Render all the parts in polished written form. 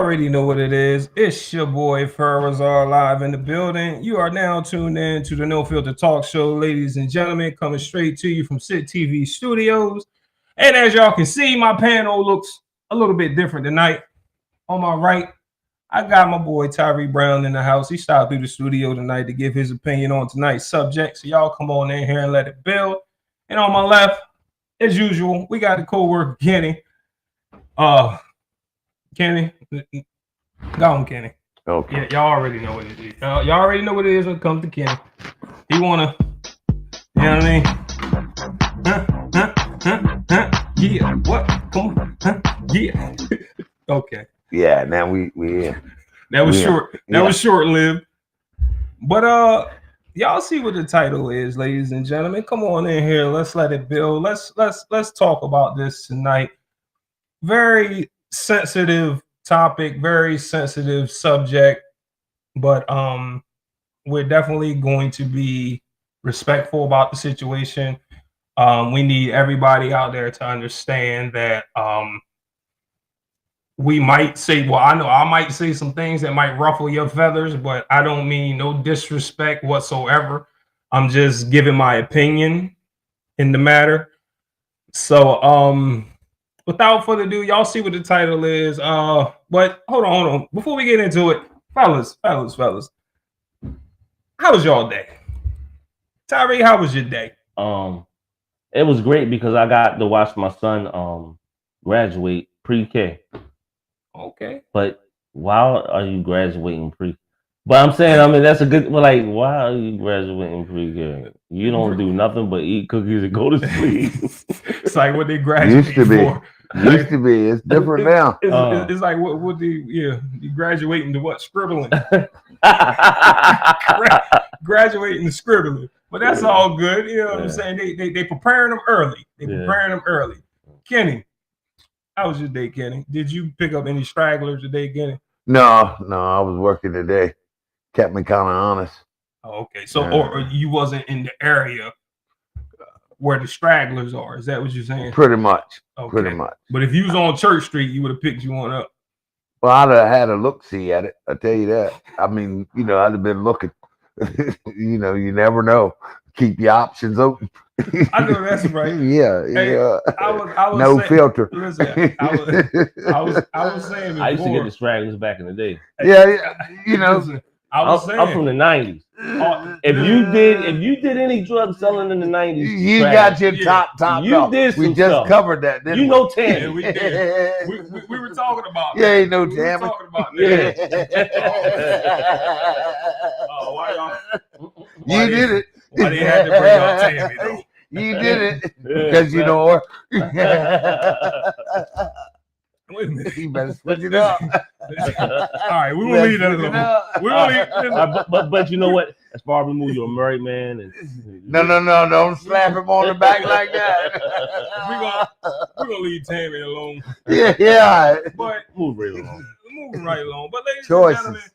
already know what it is. It's your boy Ferrazar live in the building. You are now tuned in to the No Filter Talk Show, ladies and gentlemen, coming straight to you from Sit TV Studios. And as y'all can see, my panel looks a little bit different tonight. On my right, I got my boy Tyree Brown in the house. He stopped through the studio tonight to give his opinion on tonight's subject. So y'all come on in here and let it build. And on my left, as usual, we got the co-worker Kenny. Kenny, go on, Kenny. Okay. Yeah, y'all already know what it is. Y'all already know what it is when it comes to Kenny. He wanna, you know what I mean? Yeah, what? Come on, yeah. Okay. Yeah. Now we yeah. That was Yeah. short. That was short-lived. But y'all see what the title is, ladies and gentlemen. Come on in here. Let's let it build. Let's talk about this tonight. Very sensitive topic, very sensitive subject, but we're definitely going to be respectful about the situation. We need everybody out there to understand that we might say, well, I know I might say some things that might ruffle your feathers, but I don't mean no disrespect whatsoever. I'm just giving my opinion in the matter. So without further ado, y'all see what the title is. But hold on. Before we get into it, fellas, how was y'all day? Tyree, how was your day? It was great because I got to watch my son graduate pre-K. Okay. But why are you graduating pre? But I'm saying, I mean, that's a good. But like, why are you graduating pre-K? You don't do nothing but eat cookies and go to sleep. It's like what they graduate Used to be. for. Used to be. It's different now. It's like what you graduating to what? Scribbling. Graduating to scribbling. But that's all good. You know what I'm saying? They preparing them early. Kenny, how was your day, Kenny? Did you pick up any stragglers today, Kenny? No, I was working today. Kept me kind of honest. Oh, okay. So or you wasn't in the area where the stragglers are. Is that what you're saying? Pretty much. Okay. Pretty much. But if you was on Church Street, you would have picked you one up. Well, I'd have had a look-see at it. I tell you that. I mean, I'd have been looking. You never know. Keep your options open. I know that's right. Yeah. I was no saying, filter. Listen, I was saying before. I used to get the stragglers back in the day. Yeah. Listen, I'm from the 90s. If you did any drug selling in the 90s, you got your top. You off. did some We just stuff. covered that, didn't we? You know Tammy. Yeah, we did. We were talking about that. Yeah, ain't no We were Tammy. talking about Yeah. that. Why y'all? You did it. Why they had to bring up Tammy though? You did it because you know her. Wait a minute. You better switch it up. All right, we will leave that alone. We will leave. But you know what? As far as we move, you're a married man. And No, don't slap him on the back like that. We're gonna leave Tammy alone. Yeah. But move right along. moving right along. But ladies Choices. and gentlemen,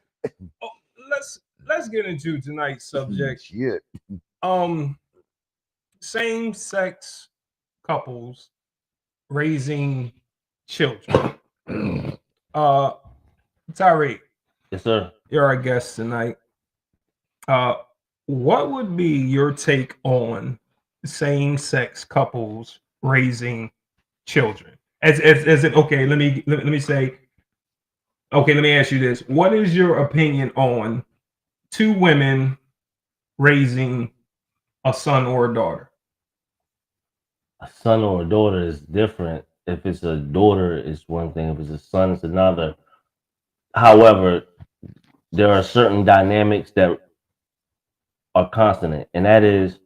let's get into tonight's subject. Shit. Same-sex couples raising children. Tyree, Yes, sir. you're our guest tonight. What would be your take on same-sex couples raising children? As in, okay, let me say, okay, let me ask you this. What is your opinion on two women raising a son or a daughter? A son or a daughter is different. If it's a daughter, it's one thing. If it's a son, it's another. However, there are certain dynamics that are constant, and that is,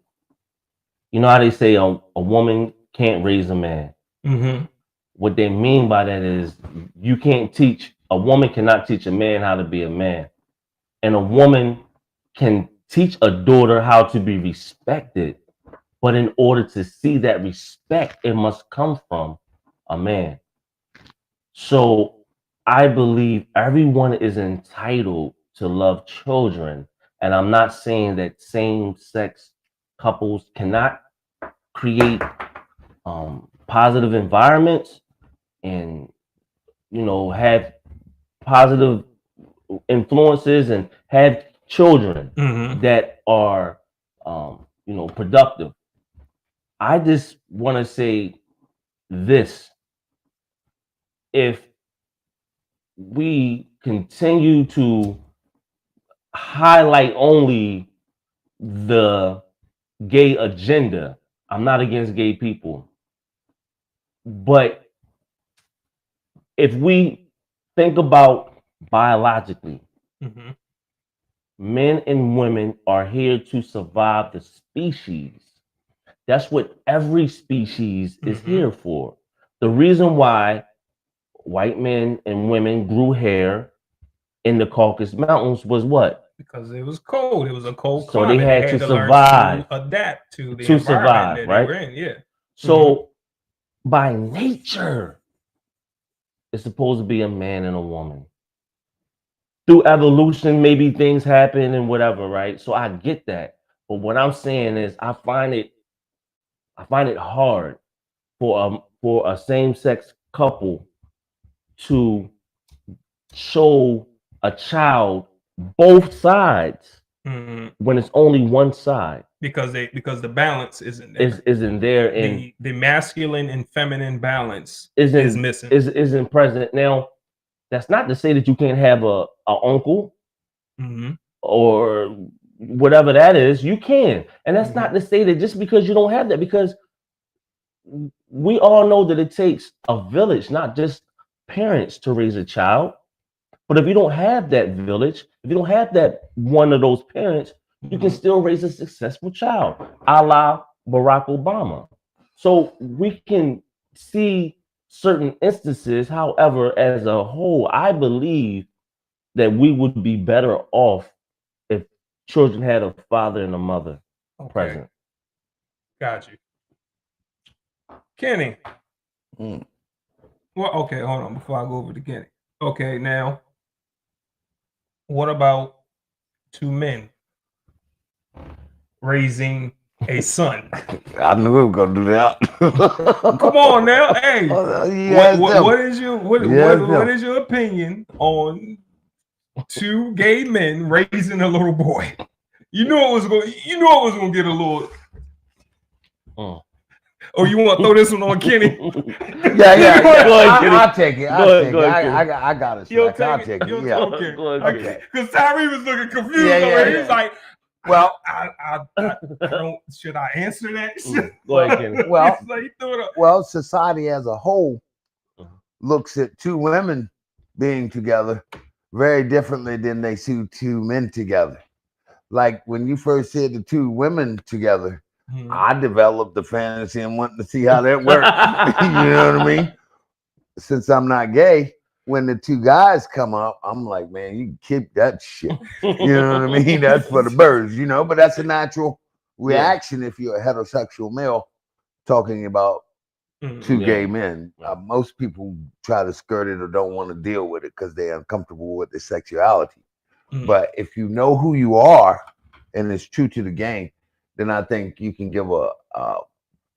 you know how they say a woman can't raise a man. Mm-hmm. What they mean by that is a woman cannot teach a man how to be a man, and a woman can teach a daughter how to be respected. But in order to see that respect, it must come from a man. So I believe everyone is entitled to love children. And I'm not saying that same-sex couples cannot create positive environments and, have positive influences and have children Mhm. that are, productive. I just want to say this: if we continue to highlight only the gay agenda, I'm not against gay people, but if we think about biologically, Mhm. men and women are here to survive the species. That's what every species is Mhm. here for. The reason why white men and women grew hair in the Caucasus Mountains was what? Because it was cold. It was a cold So they climate. had to learn survive. to adapt to the To environment survive, that right? they were in. Yeah. So by nature, it's supposed to be a man and a woman. Through evolution, maybe things happen and whatever, right? So I get that. But what I'm saying is I find it hard for a same-sex couple to show a child both sides Mhm. when it's only one side Because the balance isn't there. isn't there and The masculine and feminine balance is missing. isn't present. Now, that's not to say that you can't have a uncle Mhm. or whatever that is. You can, and that's not Mhm. to say that just because you don't have that, because we all know that it takes a village, not just parents, to raise a child. But if you don't have that village, if you don't have that one of those parents, you can Mhm. still raise a successful child, a la Barack Obama. So we can see certain instances. However, as a whole, I believe that we would be better off if children had a father and a mother Okay. present. Got you. Kenny. Mm. Well, okay, hold on before I go over to Kenny. Okay, now what about two men raising a son? I knew we were gonna do that. Come on now, hey. What is your opinion on two gay men raising a little boy? You knew it was gonna get a little. Mm. Oh, you want to throw this one on Kenny? Yeah. Go ahead, Kenny. I'll take it. Go ahead, Kenny. I got it. You'll I'll take take it. it. You'll Yeah. okay. Go ahead, Kenny. Okay. Because Tyree was looking confused Yeah, over here. yeah. He's like, Well, I don't. Should I answer that? Go ahead, Kenny. Well, He's like, he threw it up. well, society as a whole looks at two women being together very differently than they see two men together. Like when you first said the two women together, Mhm. I developed the fantasy and wanting to see how that worked. You know what I mean? Since I'm not gay, when the two guys come up, I'm like, man, you can keep that shit. You know what I mean? That's for the birds, but that's a natural reaction if you're a heterosexual male talking about two gay men. Most people try to skirt it or don't want to deal with it because they're uncomfortable with their sexuality. But if you know who you are and it's true to the game, then I think you can give a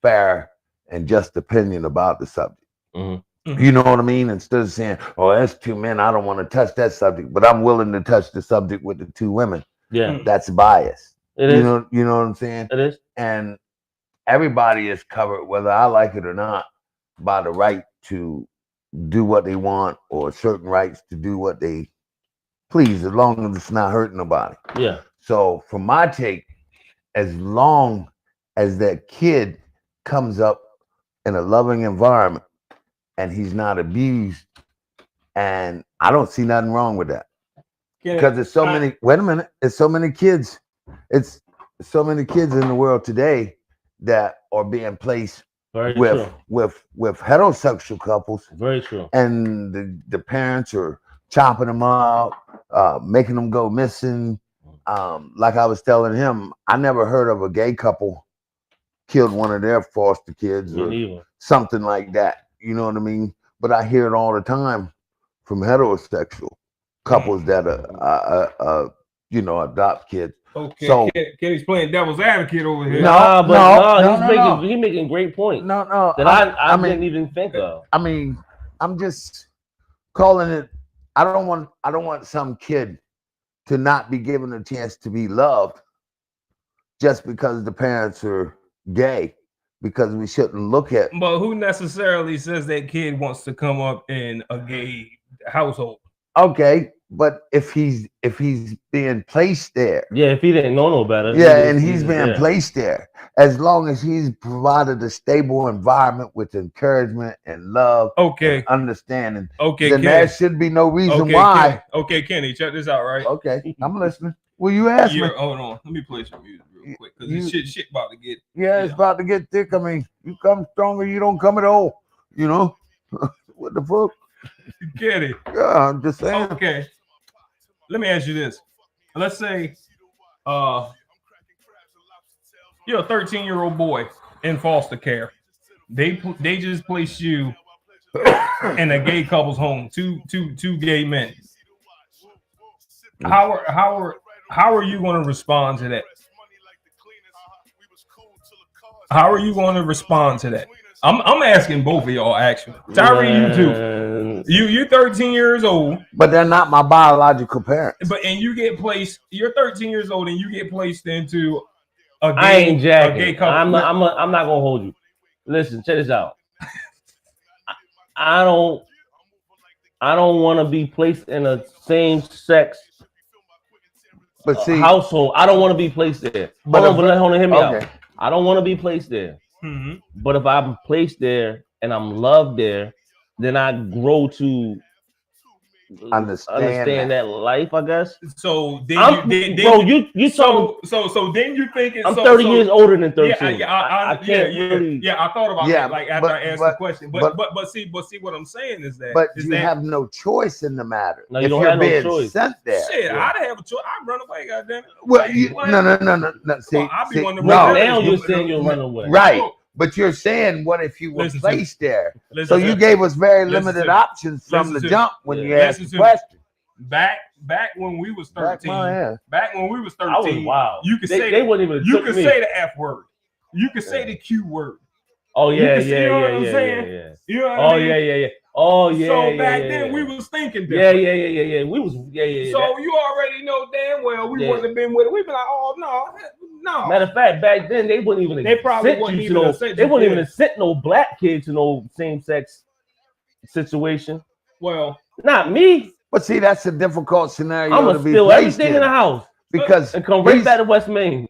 fair and just opinion about the subject. You know what I mean? Instead of saying, "Oh, that's two men, I don't want to touch that subject," but I'm willing to touch the subject with the two women. Yeah, That's bias. it is. You know what I'm saying? It is. And everybody is covered, whether I like it or not, by the right to do what they want or certain rights to do what they please, as long as it's not hurting nobody. Yeah. So, from my take, as long as that kid comes up in a loving environment and he's not abused, and I don't see nothing wrong with that. Because there's so many, wait a minute, there's so many kids. It's so many kids in the world today that are being placed with heterosexual couples. Very true. And the parents are chopping them up, making them go missing. Like I was telling him, I never heard of a gay couple killed one of their foster kids or something like that. You know what I mean? But I hear it all the time from heterosexual couples that adopt kids. Okay, so Kenny's playing devil's advocate over here. He's making great points. No, that I didn't even think of. I mean, I'm just calling it I don't want some kid to not be given a chance to be loved just because the parents are gay, because we shouldn't look at. But who necessarily says that kid wants to come up in a gay household? Okay, but if he's being placed there, Yeah, if he didn't know no better. and he's being placed there, as long as he's provided a stable environment with encouragement and love, and understanding, then Kenny. there should be no reason why. Kenny. Kenny, check this out, right? Okay, I'm listening. Well, you asked me. Hold on, let me play some music real quick because this shit about to get. Yeah, it's about to get thick. I mean, you come stronger, you don't come at all. You know what the fuck? Kenny. Yeah, I'm just saying. Okay. Let me ask you this. Let's say you're a 13-year-old boy in foster care. They just placed you in a gay couple's home, two gay men. How are you going to respond to that? How are you going to respond to that? I'm asking both of y'all actually. Tyree, you too. You're 13 years old, but they're not my biological parents. You're 13 years old and you get placed into a gay, I ain't jacking. A gay couple. I'm not gonna hold you. Listen, check this out. I don't want to be placed in a same sex household. I don't want to be placed there. Hold on, hear me out. I don't want to be placed there. Mm-hmm. But if I'm placed there and I'm loved there, then I grow to understand that life, I guess. So then you so then you think I'm 30 years older than 13. Yeah, I thought about that like after I asked the question. But see what I'm saying is that you have no choice in the matter. No, you don't have no choice. Sent there. Shit, I'd have a choice. I'd run away, goddamn it. Well, no. See, now you're saying you'll run away. Right. But you're saying, what if you were placed there? So you gave us very limited options from the jump when you asked the question. Back when we was 13, back when we was 13, I was wild. You could say they wouldn't even. You could say the F word. You could say the Q word. Oh yeah, You know what I'm saying? You know what I mean? Oh yeah. So back then we was thinking different. Yeah. We was So you already know damn well we wouldn't have been with it. We'd be like, oh no. Matter of fact, back then they wouldn't even. They probably wouldn't even. They wouldn't even sent no black kids to no same sex situation. Well, not me. But see, that's a difficult scenario. I'm gonna steal everything in the house because and come right back to West Main.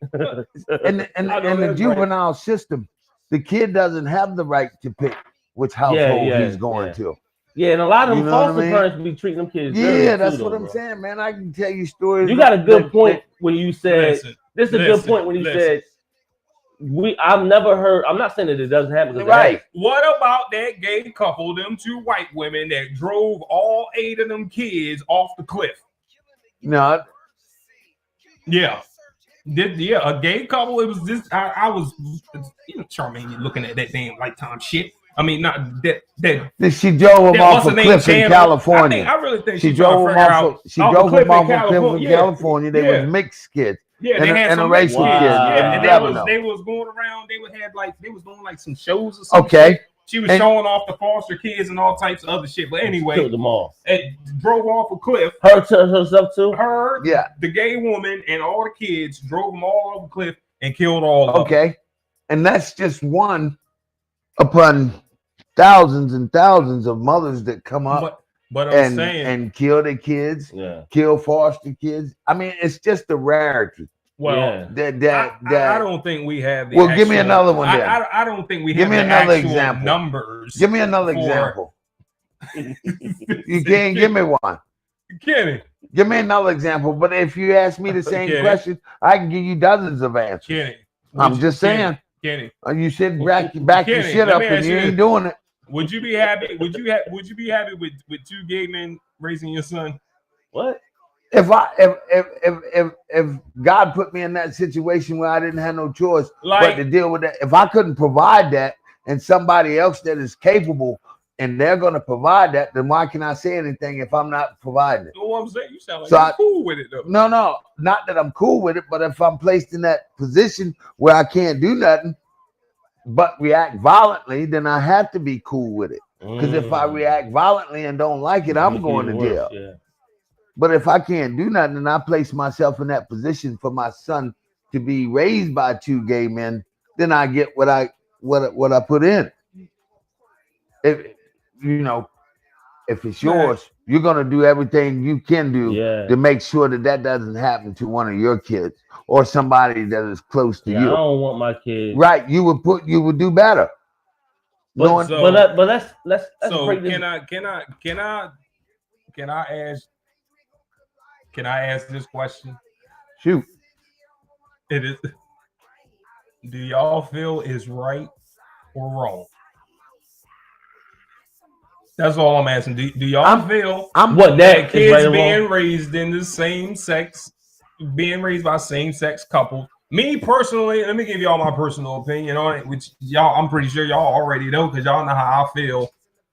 in the juvenile system, the kid doesn't have the right to pick which household he's going to. Yeah, and a lot of them foster parents be treating them kids. Yeah, that's what I'm saying, man. I can tell you stories. You got a good point when you said. This is a good point when you said. I've never heard. I'm not saying that it doesn't happen. Right. What about that gay couple, them two white women that drove all 8 of them kids off the cliff? No. Yeah. A gay couple. It was this. I was, Charmaine, looking at that damn Lifetime shit. I mean, not that. She drove them off a cliff in California. I really think she drove them off. She drove them off a cliff in California. They were mixed kids. Yeah, they had and a racial kid. Yeah, and they was going around. They was doing like some shows or something. Okay. She was showing off the foster kids and all types of other shit. But anyway, killed them all. It drove off a cliff. Herself too. The gay woman, and all the kids drove them all off a cliff and killed all of them. Okay, and that's just one upon thousands and thousands of mothers that come up. But I'm saying, and kill their kids, kill foster kids. I mean, it's just a rarity. Well, I don't think we have. Give me another one. Then. I don't think we have. Give me another example. Numbers. Give me another example. You can't give me one. Kenny. Give me another example. But if you ask me the same question, I can give you dozens of answers. Kenny. I'm just saying. Kenny. You should back your shit up, and you ain't doing it. Would you be happy? Would you be happy with 2 gay men raising your son? What? If God put me in that situation where I didn't have no choice but to deal with that, if I couldn't provide that, and somebody else that is capable and they're going to provide that, then why can I say anything if I'm not providing it? Well, I'm saying you sound like you're cool with it though. No, not that I'm cool with it, but if I'm placed in that position where I can't do nothing but react violently, then I have to be cool with it. Because if I react violently and don't like it, I'm going to jail. Yeah. But if I can't do nothing and I place myself in that position for my son to be raised by two gay men, then I get what I put in. If if it's yours, you're gonna do everything you can do to make sure that doesn't happen to one of your kids or somebody that is close to you. I don't want my kids. Right, you would do better. But let's so break this. Can I ask this question? Shoot. It is. Do y'all feel is right or wrong? That's all I'm asking. Do y'all feel that kids being raised in the same sex, being raised by same sex couples? Me personally, let me give y'all my personal opinion on it, which y'all, I'm pretty sure y'all already know because y'all know how I feel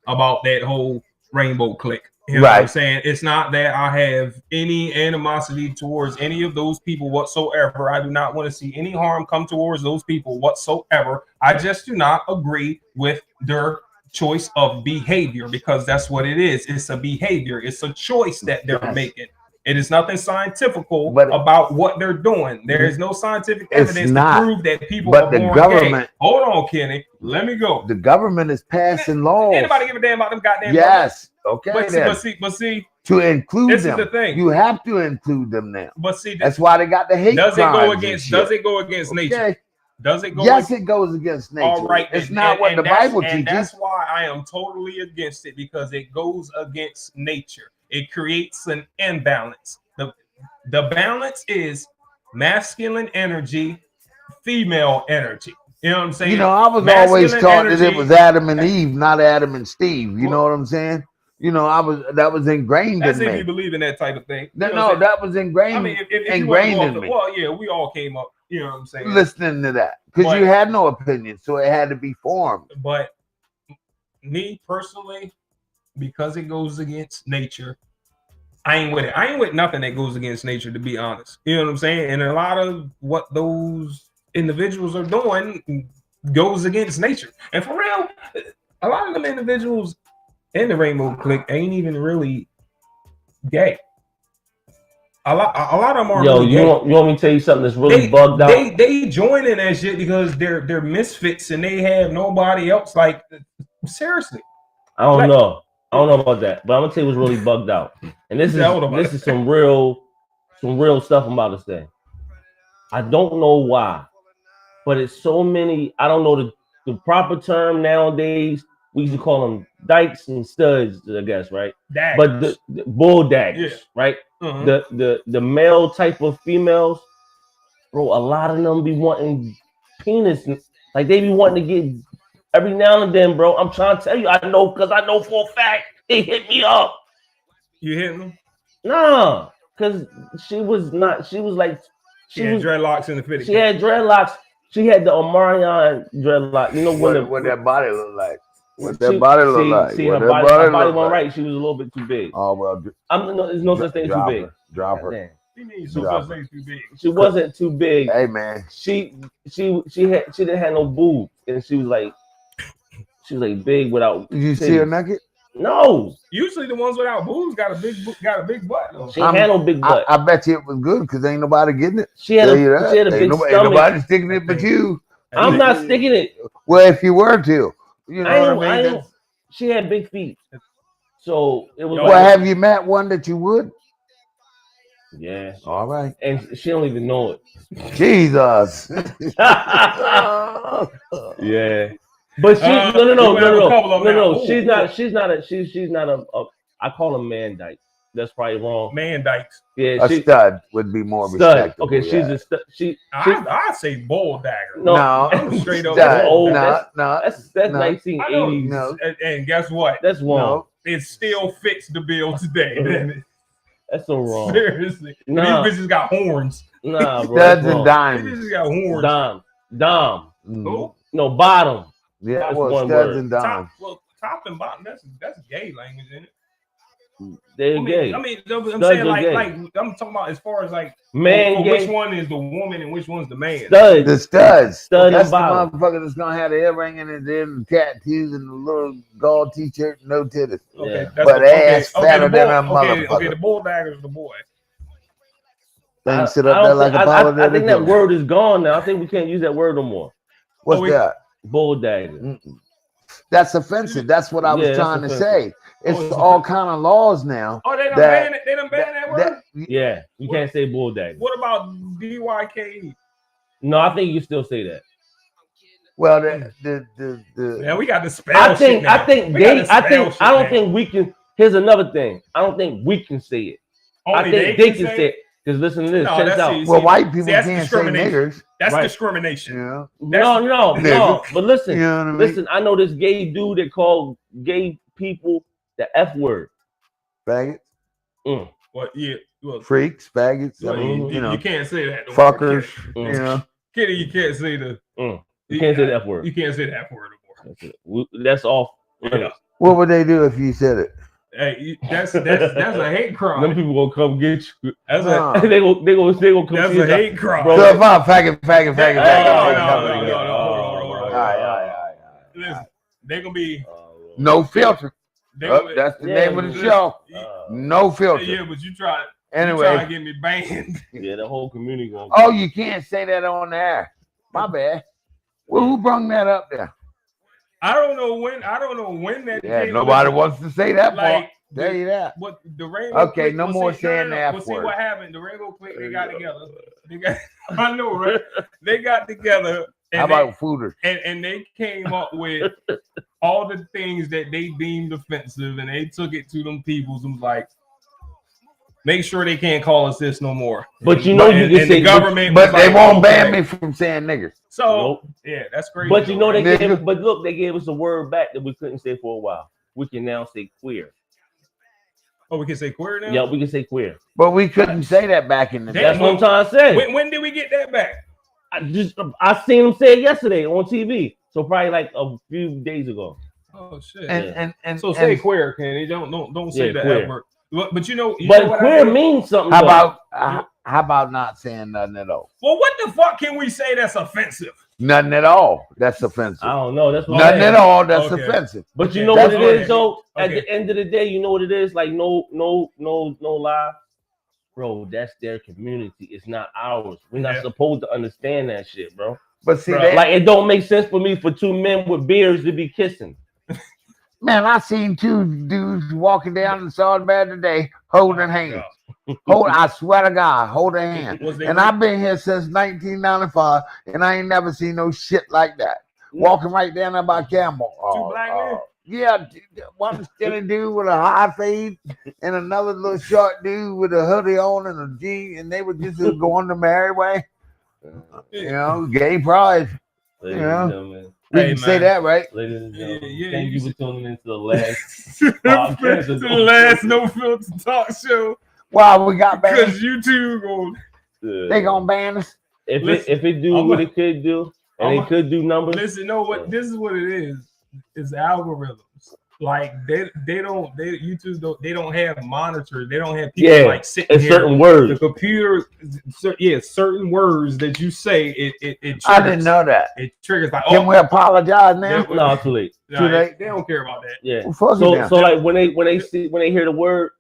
about that whole rainbow clique. You know what I'm saying? It's not that I have any animosity towards any of those people whatsoever. I do not want to see any harm come towards those people whatsoever. I just do not agree with their choice of behavior because that's what it is. It's a behavior. It's a choice that they're making. It is nothing scientific about what they're doing. There is no scientific evidence to prove that people are born gay. Hold on, Kenny. Let me go. The government is passing laws. Anybody give a damn about them goddamn laws? Okay. But see, to include this them, is the thing. You have to include them now. But see, that's why they got the hate. Does it go against nature? Does it go? Yes, it goes against nature. All right, it's not what the Bible teaches. And that's why I am totally against it because it goes against nature. It creates an imbalance. The balance is masculine energy, female energy. You know what I'm saying? I was always taught that it was Adam and Eve, not Adam and Steve. You know what I'm saying? That was ingrained in me. As if you believe in that type of thing. No, that was ingrained. I mean, if ingrained in me. Well, yeah, we all came up. You know what I'm saying? Listening to that because you had no opinion, so it had to be formed. But me personally, because it goes against nature, I ain't with it. I ain't with nothing that goes against nature, to be honest. You know what I'm saying? And a lot of what those individuals are doing goes against nature. And for real, a lot of them individuals in the rainbow clique ain't even really gay. A lot of them are. Yo, you want me to tell you something that's really bugged out? They join in that shit because they're misfits and they have nobody else. Like, seriously. I don't know about that, but I'm gonna tell you what's really bugged out. And this is some real stuff I'm about to say. I don't know why, but it's so many. I don't know the proper term nowadays. We used to call them dykes and studs, I guess, right? Daggers. But the bull daggers, right? The male type of females, bro. A lot of them be wanting penis, like they be wanting to get. Every now and then, bro, I'm trying to tell you, I know because I know for a fact they hit me up. You hitting them? No, because she was like she had dreadlocks in the fitting. She had dreadlocks. She had the Omarion dreadlock. You know what that body look like? What that body look like? See, her body wasn't right. She was a little bit too big. Oh well, there's no such thing too big. Drop her. She wasn't too big. Hey man, she didn't have no boobs, and she was like big without. Did you see her naked? No. Usually the ones without boobs got a big butt. Though. She had no big butt. I bet you it was good because ain't nobody getting it. She had a big stomach. Ain't nobody sticking it but you. I'm not sticking it. Well, if you were to, you know what I mean. She had big feet, so it was. Well, have you met one that you would? Yeah. All right. And she don't even know it. Jesus. Yeah. But she no. She's not a I call them man dyke. That's probably wrong. Man dykes. Yeah. A stud would be more respectable. Okay, she's a stud. I say bull dagger. No. Straight up. That's old. No. That's 1980s. No. And guess what? That's wrong. No. It still fits the bill today. That's so wrong. Seriously. Nah. These bitches got horns. Nah, bro. Studs and dimes. These bitches got horns. Dom. Who? No, bottom. Yeah, That's well, one studs word. and dimes. Top and bottom, that's gay language, isn't it? They're gay. I mean, I'm Studs saying are like gay. I'm talking about as far as like Man which gay. one is the woman and which one's the man. Studs. The studs. Stud That's and the bottom. motherfucker that's gonna have the earring and then tattoos and the little gold t-shirt, no titties. Okay, Yeah. that's But ass fatter the than a bull, okay, motherfucker. the bulldagger is the boy. Thing sit I up there don't like think- a ball of I think that dildo. word is gone now. I think we can't use that word no more. What's we- that? Bulldagger. Mm-mm. That's offensive. That's what I was Yeah, that's trying to offensive. say. It's it's all kind of laws now. Oh, they done That- banned it. They done banned that word. That- Yeah, you can't say bulldagger. What about DYKE? No, I think you still say that. well, the Man, we got the spell. I think shit now. We got the spell shit I don't now. think we can. Here's another thing. I don't think we can say it. Only I think they can say it. Because listen to this. No, check this that's out. it. well, See, white people that's can't say discrimination. niggers. That's Right. discrimination. Yeah, No. Nigga. But listen, you know what I mean. listen. I know this gay dude that called gay people the F word. Faggots, Well, yeah. Well, freaks, faggots. I well, mean, you, know, you can't say that. no more. fuckers. Mm. You know, Kitty, you can't say the. You can't say the F word. You can't say that word no more. That's it. That's off. Yeah. what would they do if you said it? Hey, that's a hate Them crime. people gonna come get you. That's Nah. a they gonna come. that's see a you. hate crime. Bro, So if I'm faggot, No, no, faggot, no, faggot. no. All right. Listen, they gonna be. No filter. They Oh, gonna, that's the Yeah, name of the listen, show. Uh, No filter. yeah, but you try to Anyway, get me banned. yeah, the whole community gonna. oh, you can't say that on the air. My bad. Well, who brung that up there? I don't know when that. Yeah, came- nobody listen, wants to say that part. like Tell you that. what the Rainbow. Okay, Clique- no well, more see, saying the F well, see word. what happened. The Rainbow Clique, they got together. They got. I know, right? They got together. And How about fooders? and they came up with all the things that they deemed offensive, and they took it to them peoples and was like, make sure they can't call us this no more. But you know you and, can and say the government, But was they like, won't okay. ban me from saying niggers. So Nope. yeah, that's crazy. But you know they Nigga. gave. But look, they gave us a word back that we couldn't say for a while. We can now say queer. Oh, we can say queer now. Yeah, we can say queer. But we couldn't say that back in the They- day. That's what I'm trying to say. When did we get that back? I seen them say it yesterday on TV. So probably like a few days ago. Oh shit. And So say and queer, Kenny. Don't say Yeah, the queer. F word. But you know But what I queer mean? means something. how though. about how about not saying nothing at all? Well, what the fuck can we say that's offensive? Nothing at all. That's offensive. I don't know. That's what Nothing I'm at all. That's Okay. offensive. But you Okay, know that's what it okay. is though. At Okay. the end of the day, you know what it is. Like no lie, bro. That's their community. It's not ours. We're not Yeah. supposed to understand that shit, bro. But see, Bro, they, Like it don't make sense for me for two men with beards to be kissing. man, I seen two dudes walking down the Sardbad today holding hands. I swear to God, holding hands. Was they And I've been here since 1995, and I ain't never seen no shit like that. Walking right down there by Campbell. Two black men? Yeah, one skinny dude with a high fade, and another little short dude with a hoodie on and a jean, and they were just going the merry way. You know, gay pride. Ladies Yeah. and gentlemen, We Hey, can say man. that, right? ladies and gentlemen, Yeah, thank you you for tuning into the last. to the last No Filter Talk Show Wow, we got banned. because you two going. They gonna ban us. If it do I'm what a- it could do, and I'm it could do numbers. Listen, you know what? This is what it is. It's algorithms. Like YouTube don't have monitors. They don't have people Yeah, like sitting It's here. certain The words. computer, certain words that you say, it triggers. I didn't know that. It triggers like, Can we apologize now? Yeah, No, too late. nah, too late? They don't care about that. Yeah. Well, fuck it So then. so like when they hear the word,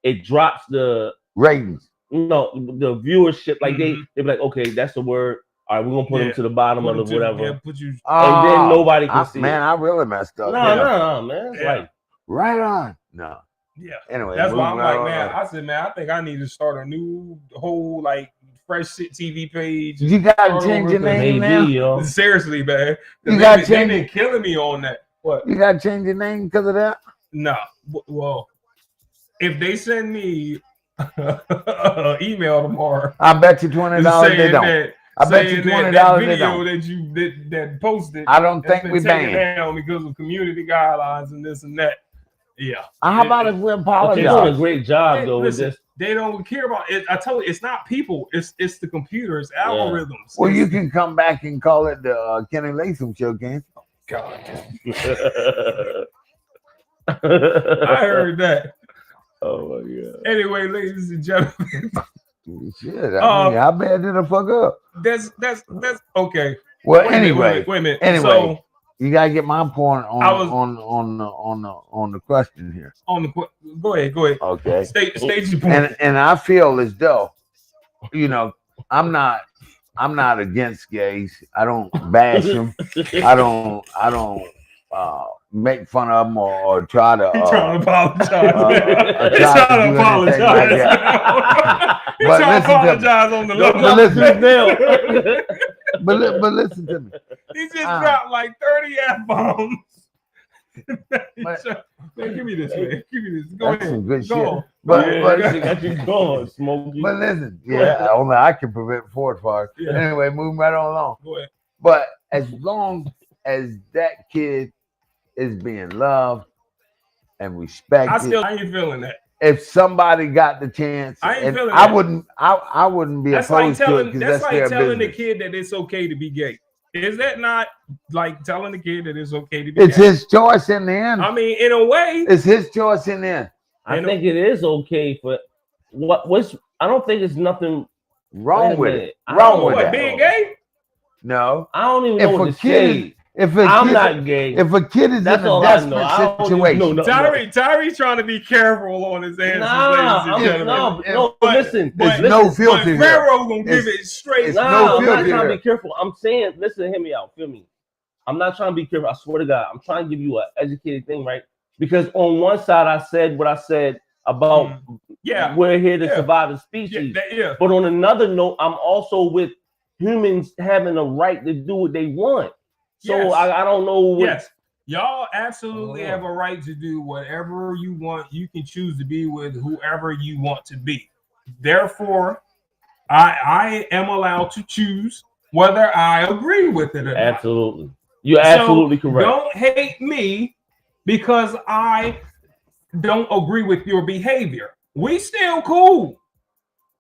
it drops the Ratings. the viewership. Like Mhm. they be like, okay, that's the word. All right, we're gonna put them Yeah. to the bottom Put of them the to- whatever. yeah, put you. And then nobody can see Man, it. I really messed up. No, Yeah. no, man. It's Yeah. like Right on. No. Yeah. Anyway, That's why I'm moving like, right man. on. I said, man, I think I need to start a new whole like fresh shit TV page. You gotta Start change your over, 'cause name maybe, now. yo. Seriously, man. 'Cause You they gotta been- they change been killing me on that. What? You gotta change your name because of that. No. Well, if they send me an email tomorrow I bet you $20 they saying don't. that, I bet you saying that $20 they video don't. that you that posted, I don't that's think been we taken banned. down because of community guidelines and this and that. Yeah. How about if we They're doing a apologize? great job Hey, though with listen, this. they don't care about it. I tell you, it's not people. It's the computer. It's algorithms. Well, you It's- can come back and call it the Kenny Latham Show, can God. I heard that. Oh my god. Anyway, ladies and gentlemen, Shit, I mean, how bad did I fuck up? that's okay. Well, Wait a minute, anyway, wait a minute. anyway. So you gotta get my point I was- on the question here. on the go ahead. Okay. State your point. And I feel as though, you know, I'm not against gays. I don't bash them. I don't make fun of them or try to. He's trying to apologize. He's try trying to to do anything like apologize. He's But trying to listen to me. apologize on the But low. listen, but listen to me. He just dropped like 30 F-bombs. But- Man, give me this, man. Give me this. Go That's ahead. some good Go shit. on. But Yeah, but they got you going, Smokey. but listen, yeah, only I can prevent forest fires. Yeah. Anyway, moving right on along. Go ahead. But as long as that kid is being loved and respected, I ain't feeling that. if somebody got the chance, I ain't and feeling I that. wouldn't be That's like opposed to it telling because that's that's like their telling the business. kid that it's okay to be gay. Is that not like telling the kid that it's okay to be It's gay? his choice in the end. I mean, in a way, It's his choice in the end. I think it is okay for what's. I don't think it's nothing Wrong Wait a with minute. it. I Wrong don't know with what that. being gay? No. I don't even If know what a to kid say. If a I'm kid, not gay. if a kid is That's in a all I know. I desperate don't situation, know nothing. Tyree's trying to be careful on his answers, Nah, ladies and I'm, gentlemen. no, But- listen. but- no listen, filter But here. Pharaoh gonna give It's- it straight. it's Nah, no I'm not filter trying to here. be careful. I'm saying, listen, hear me out. Feel me. I'm not trying to be careful. I swear to God, I'm trying to give you an educated thing, right? Because on one side, I said what I said about Yeah. we're here to Yeah. survive as Yeah, species. yeah. But on another note, I'm also with humans having a right to do what they want. So Yes. I don't know what. Yes. Y'all absolutely Oh. have a right to do whatever you want. You can choose to be with whoever you want to be. Therefore, I am allowed to choose whether I agree with it or not. Absolutely. You're absolutely So correct. Don't hate me because I don't agree with your behavior. We still cool.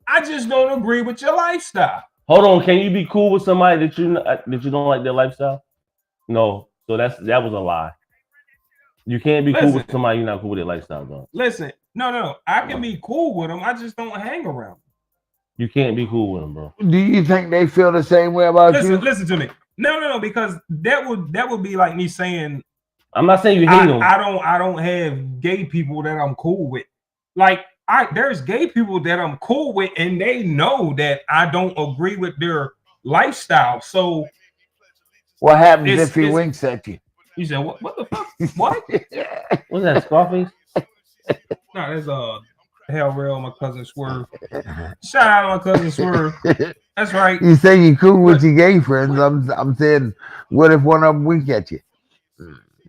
I just don't agree with your lifestyle. Hold on, can you be cool with somebody that you don't like their lifestyle? No. So that was a lie. You can't be cool Listen. with somebody you're not cool with their lifestyle, bro. Listen, no. I can be cool with them. I just don't hang around. You can't be cool with them, bro. Do you think they feel the same way about you? Listen to me. No, because that would be like me saying I'm not saying you hate them. I don't have gay people that I'm cool with. Like there's gay people that I'm cool with, and they know that I don't agree with their lifestyle. So What happens It's- if he it's- winks at you? you said what the fuck? What? What's that, Scarface? No, there's Hell Real, my cousin Swerve. Shout out to my cousin Swerve. That's right. You say you cool with your gay friends. I'm saying, what if one of them wink at you?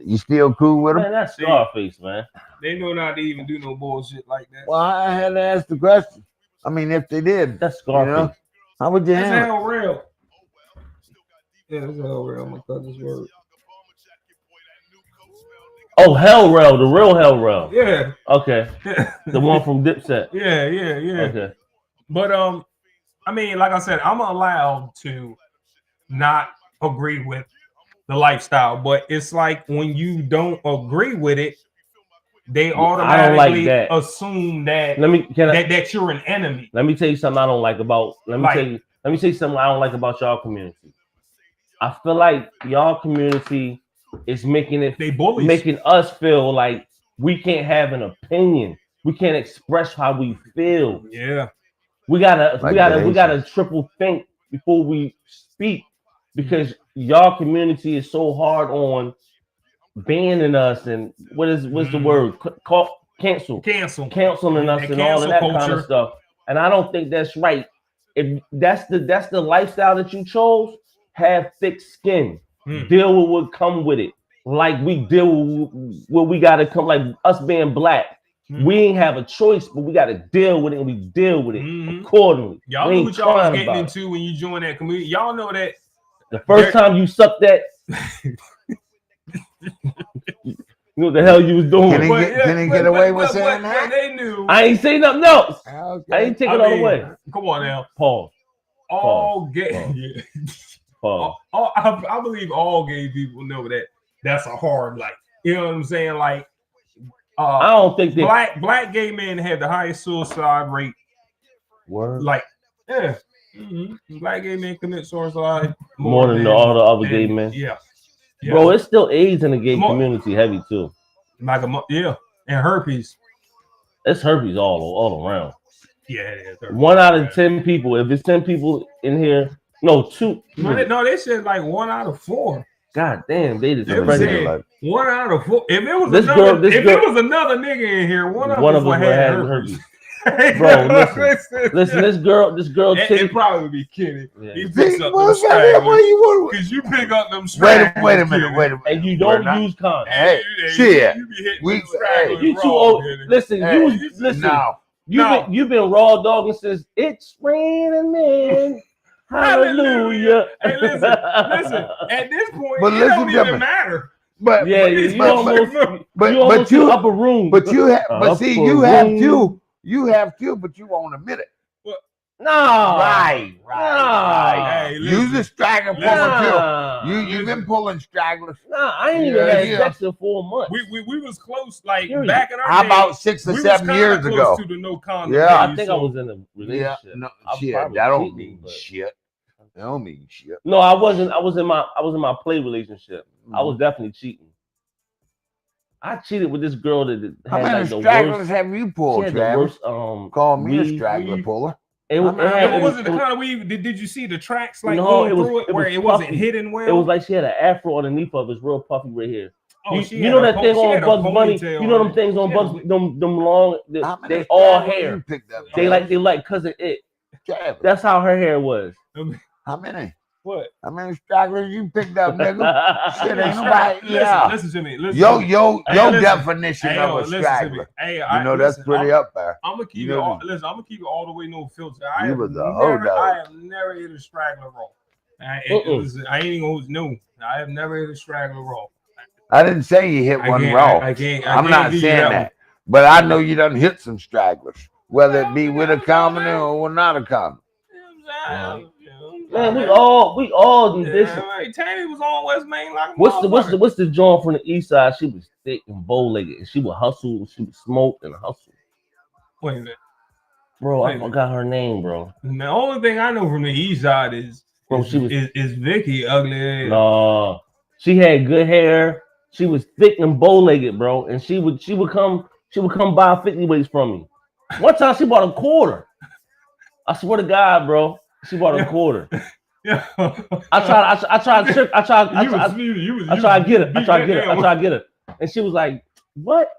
You still cool with them? Man, that's Scarface, man. They know not to even do no bullshit like that. Well, I had to ask the question. I mean, if they did, That's you know, Scarface. how would you That's handle it? Hell Real. Yeah, that's Hell Real, my cousin Swerve. Oh, Hell Rail, the real Hell Rail. Yeah. Okay, the one from Dipset. Yeah. Okay. But I mean, like I said, I'm allowed to not agree with the lifestyle, but it's like when you don't agree with it, they I don't like automatically that. assume that Let you're an enemy. me tell you something I don't like about. Let me tell you something I don't like about y'all community. I feel like y'all community is making They us feel like we can't have an opinion. We can't express how we feel. Yeah. We gotta Like triple think before we speak because y'all community is so hard on banning us and what's the word? Canceling us That and all of cancel that kind culture. of stuff. And I don't think that's right. If that's the lifestyle that you chose, have thick skin. Deal with what come with it. Like we deal with what we gotta come, like us being black. We ain't have a choice, but we gotta deal with it, and we deal with it accordingly. Y'all We know ain't what y'all was crying getting about it. into when you joined that community. Y'all know that The first time you sucked that, you know what the hell you was doing. Can he get away with saying that? They knew. I ain't saying nothing else. Okay. I ain't taking it I all mean, away. Come on now. Pause. All gay. Pause. Yeah. Pause. I believe all gay people know that that's a hard life. You know what I'm saying? Like I don't think they black gay men have the highest suicide rate. were Like, yeah, black gay men commit suicide more than all the other gay men. Yeah. Bro, it's still AIDS in the gay More- community heavy too. Like and herpes. It's herpes all around. Yeah, it is. 1 out of 10 people. If it's 10 people in here, no, 2. No, they said like 1 out of 4. God damn, they just They spread said it. like- 1 out of 4. If it was This another, girl- this if girl- it was another nigga in here, one of us would would have have herpes. Bro, listen, this girl, It Titty. probably would be Kenny. Yeah. He picks up them What's that? Where stragglers. you want? Because you pick up them Wait stragglers. a minute. And you We're don't not- use condoms. Hey, You shit. be hitting We- them stragglers You too raw, old. Kenny. Listen, Hey, listen. No. You've been raw dogging since it's raining men. Hallelujah. Hey, listen. At this point, But it listen don't to even me. matter. But Yeah, but, you but- almost but, you almost but you in the upper room. but you have but see you Upper have room. to but you won't admit it. No. Right. Hey, Use the straggler Listen. pulling too. Nah. You've been pulling stragglers. Nah, I ain't even Yeah, had yeah. sex in 4 months. We was close, like Period. back in our How day, about 6 or we was 7 kinda years close ago? to the no condom Yeah. I days, think so- I was in a Yeah, relationship. no I'm shit. probably That don't cheating, mean but- shit. That don't mean shit. No, I wasn't. I was in my play relationship. I was definitely cheating. I cheated with this girl that How had many like the stragglers worst. have you She pulled, had the Travis? worst. Call me a weed. straggler puller. It was. It, Yeah, had, What it was was, it? The kind of weave? Did you see the tracks like No, going it was- through it it where was it wasn't puffy. hidden well? it was like she had an afro underneath of it. It's real puffy right here. Oh, you she you had know a that thing she on had a Bugs Bunny? ponytail You know on them it. things on She Bugs? had a- Them long. How many They all stragglers hair. you picked up, They like cousin it. Travis? That's how her hair was. How many? What? How many stragglers you picked up, nigga? Shit, ain't Listen, nobody. Yeah. Listen to me. Listen Yo, to me. your listen. definition Hey, of yo, a listen to me. straggler. Hey, You know that's pretty up there. I'm gonna keep You it know all. me. Listen, I'm gonna keep it all the way, no filter. You was a hoe dog. I have never hit a straggler raw. I ain't even gonna no. I have never hit a straggler raw. I didn't say you hit one raw. I can't. I'm not give you saying one. that. But I know you done hit some stragglers, whether it be with a condom or without a condom. Man, we all do this. Yeah, right. Tammy was on West Main like a What's the joint from the east side? She was thick and bow-legged, and she would hustle, she would smoke and hustle. Wait a minute. Bro, I Wait. forgot her name, bro. The only thing I know from the east side is Bro, she was is Vicky ugly ass. no. She had good hair. She was thick and bow-legged, bro, and she would come buy 50 weights from me. One time she bought a quarter. I swear to God, bro, she bought a quarter. Yeah. I tried to get her. And she was like, what?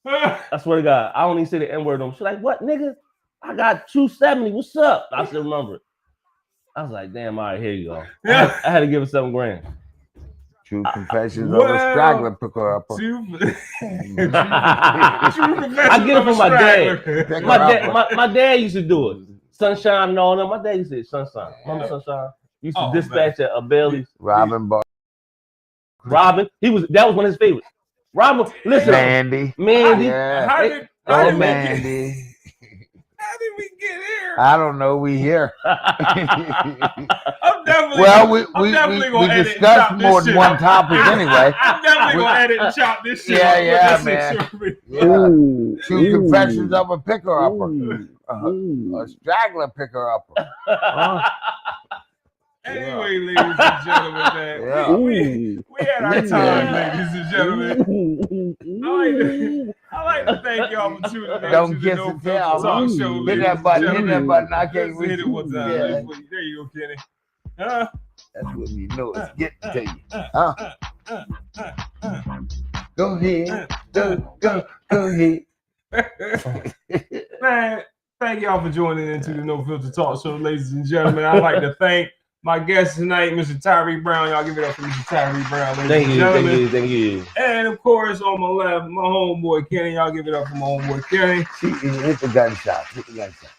I swear to God, I don't even say the N-word on. She's like, what, nigga? I got 270. What's up? I still remember it. I was like, damn, all right, here you go. Yeah. I had to give her $7,000. True confessions of a well, straggler picker up. I get it from my dad. My dad used to do it. Sunshine and all that. My dad used to say Sunshine. Remember Sunshine? Used to dispatch at Bailey's. Robin Bar. Robin, that was one of his favorites. Robin, listen, Mandy. Yeah. How Hey, did Oh, we get, Mandy. how did we get here? I don't know. We here. I'm definitely Well, we gonna edit and discussed chop this more than shit one up. topic anyway. I'm definitely gonna edit and chop this shit. Yeah, up, yeah, but man. this is Yeah. True confessions of a picker upper. A straggler picker upper. Anyway, ladies and gentlemen, man, Yeah. we had our time, ladies and gentlemen. I like to thank y'all for tuning in Don't to the kiss No and Filter tell. Talk Show. Hit ladies that and button. Hit gentlemen. that button. I can't Let's reach hit it one time. Yeah. There you go, Kenny. That's what you know. It's getting to you. Huh? Go ahead. Go ahead. Man, thank y'all for joining into the No Filter Talk Show, ladies and gentlemen. I'd like to thank my guest tonight, Mr. Tyree Brown. Y'all give it up for Mr. Tyree Brown, ladies and gentlemen. Thank you. And of course, on my left, my homeboy Kenny. Y'all give it up for my homeboy Kenny. Hit the gunshot. Hit the gunshot.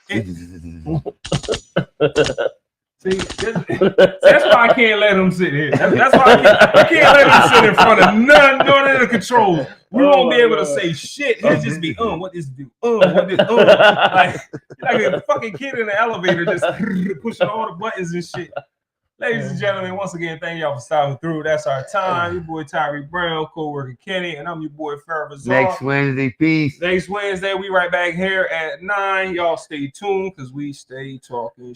See, that's why I can't let him sit here. That's why I can't let him sit in front of none of the controls. We won't be able to say shit. He'll just be, what this do? What this, like a fucking kid in the elevator, just pushing all the buttons and shit. Ladies and gentlemen, once again, thank y'all for stopping through. That's our time. Your boy Tyree Brown, co-worker Kenny, and I'm your boy Farrah Bazaar. Next Wednesday, peace. Next Wednesday, we right back here at 9. Y'all stay tuned because we stay talking.